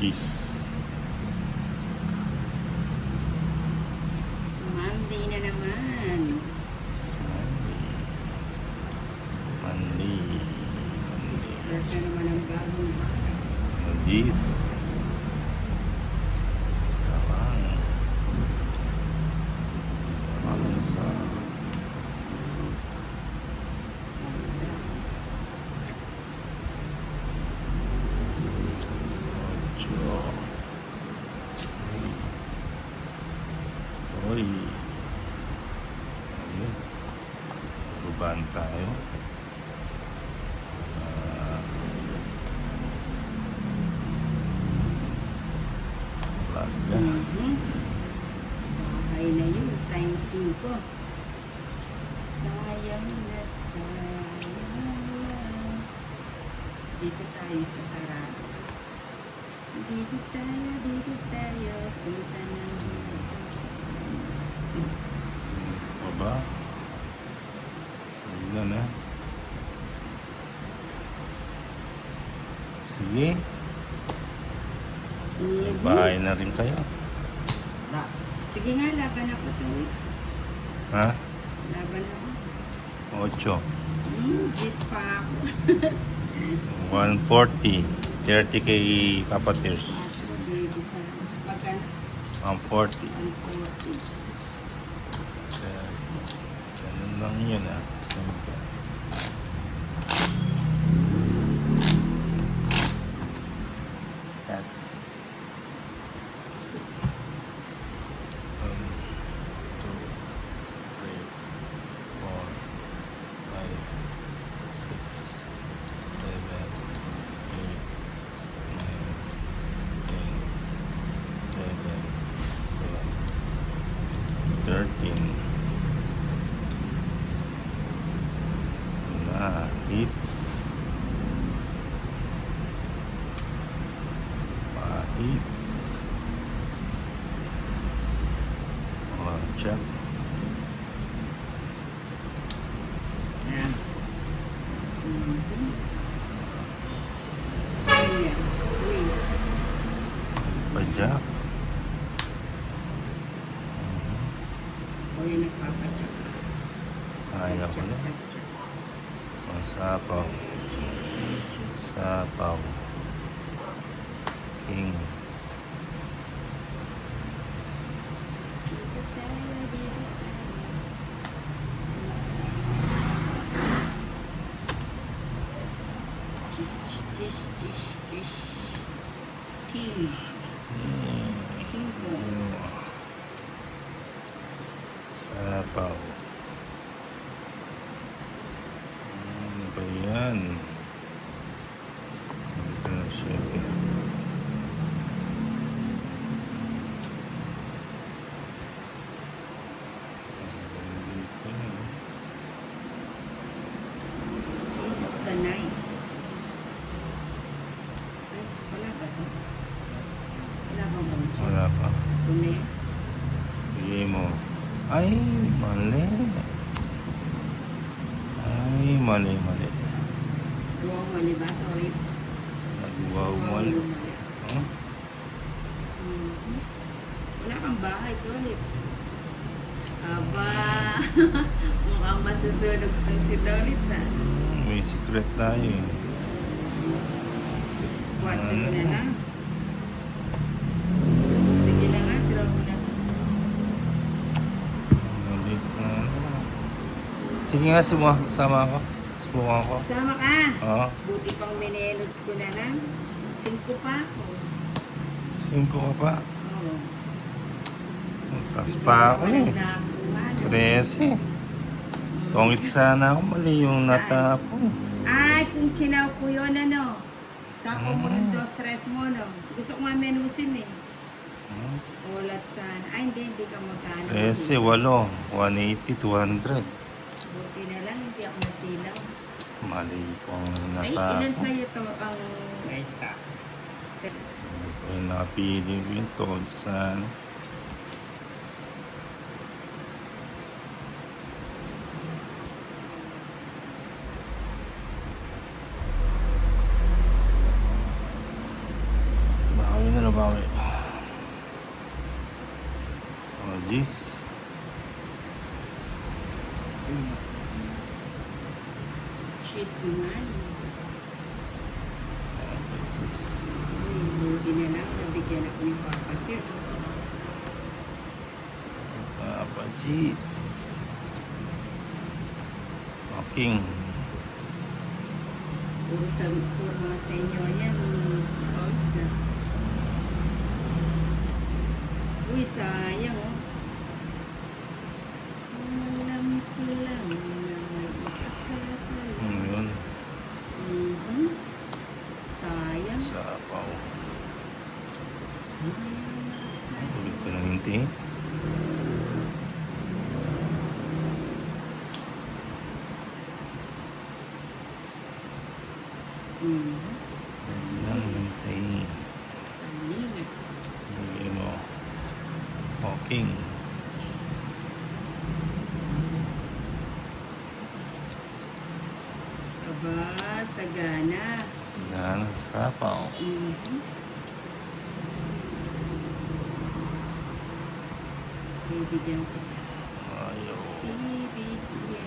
cheese. Monday na naman. It's Monday. Monday. Start na naman ang bagong araw. Cheese. Sarang. Sa Oy. Ayun. Rubahan tayo. Laga. Bahay na yun. Sayang 5. Sayang na sayang na. Dito tayo sa sarado. Dito tayo. Kung saan ang Aba. Ayun na. Sige. Bahay na rin kayo. Sige nga, laban ako to. Ha? Laban ako. 8. Gis pa ako. 140. 30 kay Papa Tears. Baby sa pagka 140. 140. Ganun lang yun ah. Simple. That. 1, 2, 3, 4, 5, 6, 7, 8, 9, 10, 11, 12, 13. Hits. Hits. Check. Yan. Pajak. O yung nagpapadyak. Ayaw ko na. Sapaw. Sapaw. King. King. King po. Sapaw. Ano ba yan? Ito na siya. The night. Ay, wala ba ito? Wala bang boncho? Wala pa. Kundi? Sige mo. Ay, mali. Ay, mali. Wow, mali ba ito? It's Nag-wow mali. mali. Huh? Wala kang bahay, Tolits. Aba, mukhang masusunog tong si Tolits, ha? May secret tayo eh. Buhatin mo na lang. Sige na nga, draw mo na. Malis na. Sige nga, sama ako. Subukan ko. Sama ka. Oo. Buti pang menelos ko na lang. 5 pa. 5 ka pa. Oo. Taas pa ako eh. 13. Tongit sana ako. Mali yung natapon. Ay, kung chinaw ko yun, ano? Sako mo yung 2-3 mo, no? Gusto ko nga menusin eh. Ulat sana. Ay, hindi ka magkano. 13, 8. 180, 200. Buti na lang, hindi ako nasilaw. Mali po ang Ay, natapon. ilan sa'yo to ang... Ay, napili ko yung tungkol sa Cheese. Cheese naman. Cheese. Uy, buti na lang. Nabigyan ako ni Papa Tips. Papa cheese. Walking. Puro mga senior yan. Pounds na. Uy, sayang oh. Alam ko lang na may ikakatala. Yun. Sayang. Sapaw. Sayang na sayang. Tubig ko ng hinti. Ng hinti. Kanina. Hindi mo. Walking. Aba, sagana. Yan, sapaw. Bibigyan kita. Ayaw. Bibigyan kita.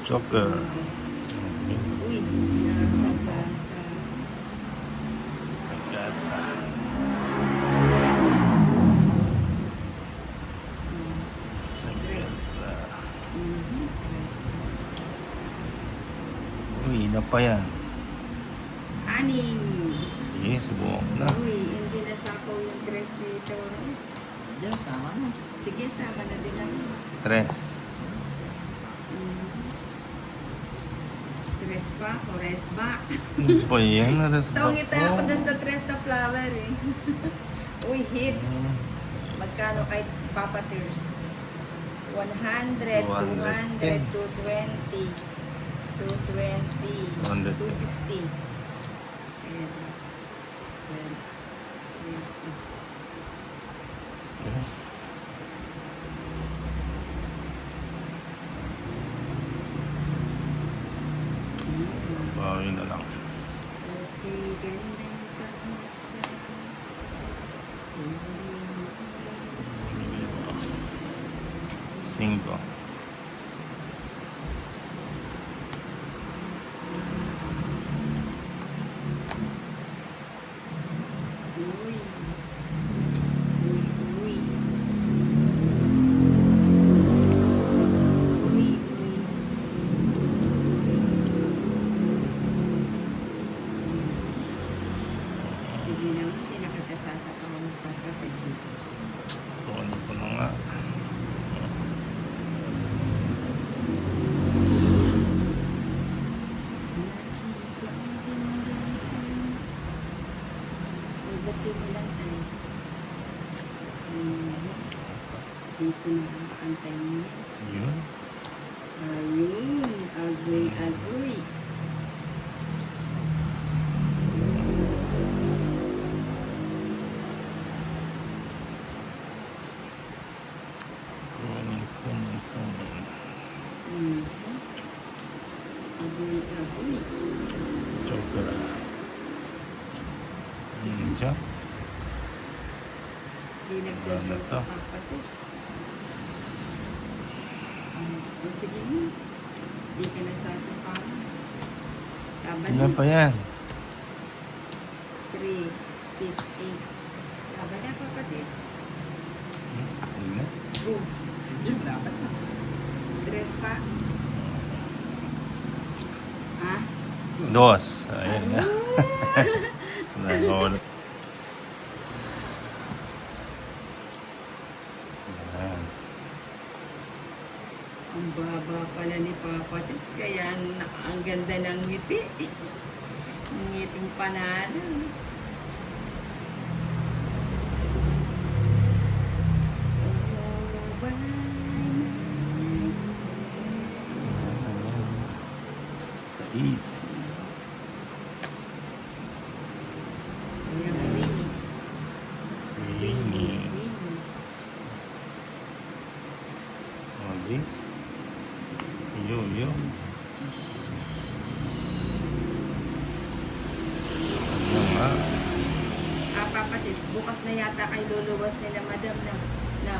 Joker. Uy, nasa gasa. Sagasa. Sagasa. Uy, ina pa yan. Anim. Sige, subukan ko na. Uy, hindi nasakaw yung dress dito. Diyan, sama na. Sige, sama na din ako. Tres. Dress pa o rest back. Ano pa yan? Naras ba Tawagita ako dun sa dress na flower eh. Uy, hits. Magkano kay Papa Tears? 100, 200, 210. 220, 220, 200. 260. Okay. Bawi na lang. Okay, gandang kamusta? 5. Uy. Uy. Uy. Sige naman, hindi nakatasasapaw ng pagkakagit. Ano ko na nga. Bati mo lang tayo. Dito na antay niya. Yun. Ayun, agoy. Kunin. Agoy. Joker. Diyan. Di nagdasyo Ano sa to? papatos. O sige mo. Di ka nasasapaw. Laban Ilan na. pa yan? 3, 6, 8. Laban na papatos. Hindi na. Go. Sige, dapat na. Dress pa. Ha? 2. Ayan nga. Nahulog. Ayan. Ang baba pala ni Papa Tips, kaya ang ganda ng ngiti. Ang ngiting panalo. Oh, by myself. Sa is. Ayan, Winnie. Winnie. Winnie. Oh, this. Yo. Ano nga? Papa Tips, Patrice. Bukas na yata kay luluwas nila, madam na. Na.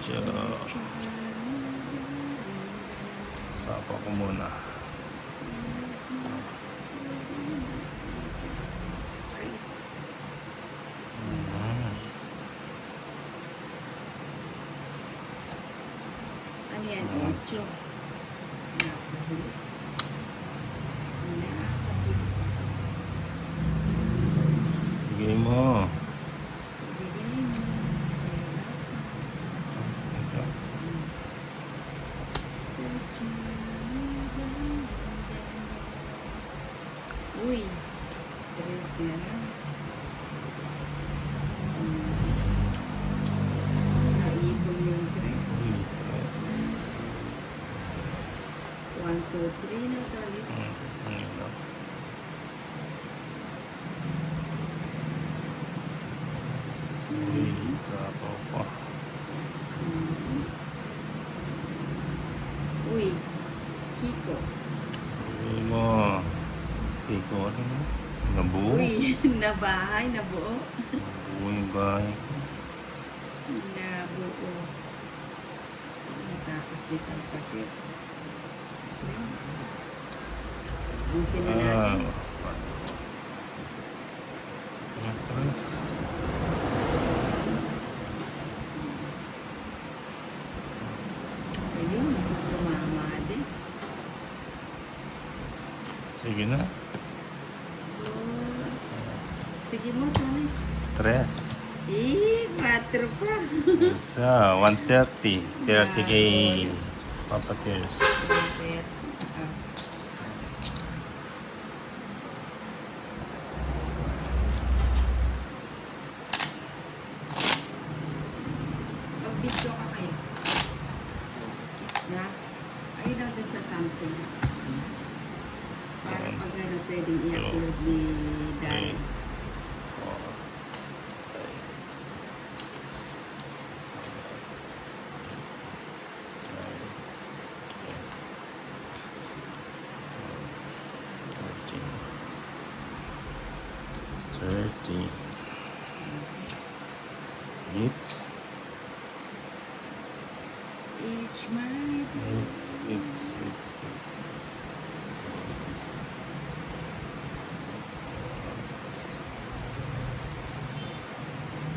Medyo sapa ko muna. Ano yan? 8. Napabilis. Napabilis. Sige mo. Bigay mo. Ito. Uy. 3 na lang. Naipon yung 3. 1, 2, 3 na talit. Sapa pa. Uy. Kiko. Sige mo. Ikaw rin. Nabuo. Uy. Nabahay. Nabuo. Nabuo yung bahay. Nabuo. Natakas di Patrice. Busin na natin. Matras. Ayun. Tumama din. Sige na. Oh. Sige mo, Tony. 3. 4 pa. Isa. 130. 30 kay Papa Tears. Mag-video ka kayo. Na? Ay daw doon sa Samsung. Para pag ano pwedeng i-upload ni Daddy. 30. It's It's my it's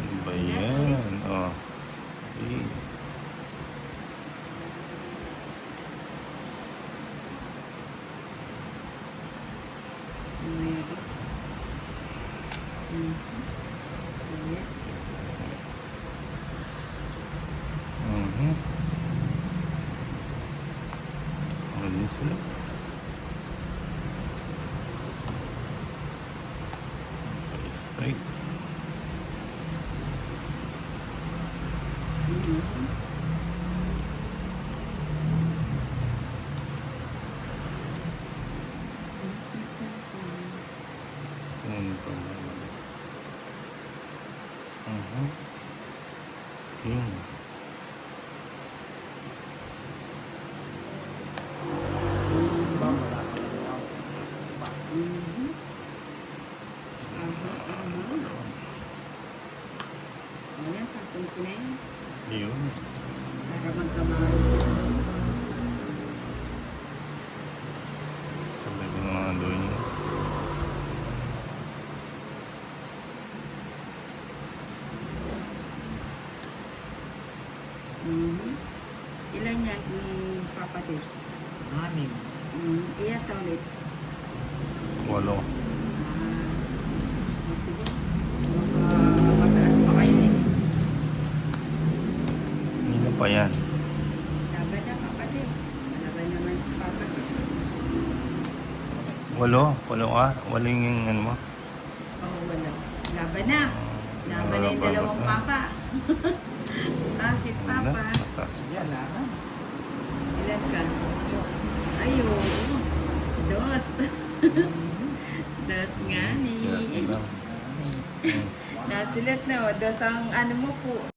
Ano ba yan? Oh. Please. Mayroon. Ayan. Mhm. Ano sila? Straight. Ano pa ba? King. Ayan, tapon ko na yun. Yun. Para magkamaro sila. Sabay ko na mga doon yun. Ilan yan yung Papa Tears? 6. Iyan ulit. 8. Sige. Baka mataas pa kayo eh. Nino pa yan? Laban na Papa Tears. Laban naman si Papa Tears. 8. 8 ka? 8 yung ano mo? Oo, wala. Laban na. Laban na yung dalawang papa. Bakit papa? Matas. Yan, laban. Ilan ka? Ayun. 2. 2 nga ni. Yan lang. Marami. Mm. Nasilat na. 2 ang ano mo po.